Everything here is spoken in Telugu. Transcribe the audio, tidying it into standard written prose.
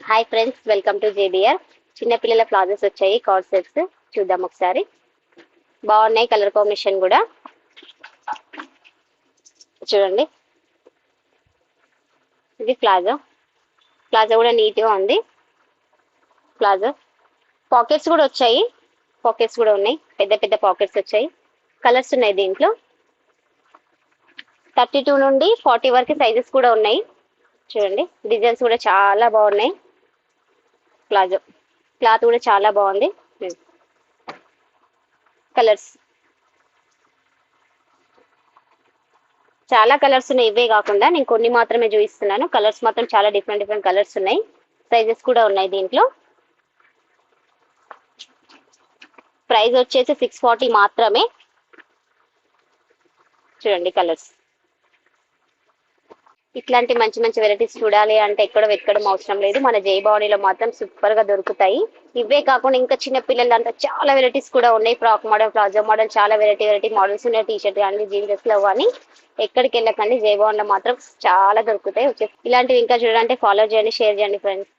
Hi friends, welcome to JBR. చిన్నపిల్లల ప్లాజోస్ వచ్చాయి, కార్డ్ సెట్స్ చూద్దాం ఒకసారి. బాగున్నాయి, కలర్ కాంబినేషన్ కూడా చూడండి. ఇది ప్లాజో. ప్లాజో కూడా నీట్గా ఉంది. ప్లాజో పాకెట్స్ కూడా వచ్చాయి. పాకెట్స్ కూడా ఉన్నాయి, పెద్ద పెద్ద పాకెట్స్ వచ్చాయి. కలర్స్ ఉన్నాయి దీంట్లో. 32 నుండి 40 వరకు సైజెస్ కూడా ఉన్నాయి. చూడండి, డిజైన్స్ కూడా చాలా బాగున్నాయి. ప్లాజో క్లాత్ కూడా చాలా బాగుంది. కలర్స్ చాలా కలర్స్ ఉన్నాయి. ఇవే కాకుండా నేను కొన్ని మాత్రమే చూపిస్తున్నాను. కలర్స్ మాత్రం చాలా డిఫరెంట్ డిఫరెంట్ కలర్స్ ఉన్నాయి. సైజెస్ కూడా ఉన్నాయి దీంట్లో. ప్రైస్ వచ్చేసి 640 మాత్రమే. చూడండి కలర్స్. ఇట్లాంటి మంచి మంచి వెరైటీస్ చూడాలి అంటే ఎక్కడ వెతకడం అవసరం లేదు, మన జై భవానీలో మాత్రం సూపర్ గా దొరుకుతాయి. ఇవే కాకుండా ఇంకా చిన్న పిల్లలంతా చాలా వెరైటీస్ కూడా ఉన్నాయి. ఫ్రాక్ మోడల్, ప్లాజో మోడల్, చాలా వెరైటీ వెరైటీ మోడల్స్ ఉన్నాయి. టీ షర్ట్ కానీ, జీన్ డ్రెస్ లో కానీ ఎక్కడికి వెళ్ళకండి, జై భవాన్లో మాత్రం చాలా దొరుకుతాయి. ఇలాంటివి ఇంకా చూడాలంటే ఫాలో చేయండి, షేర్ చేయండి ఫ్రెండ్స్.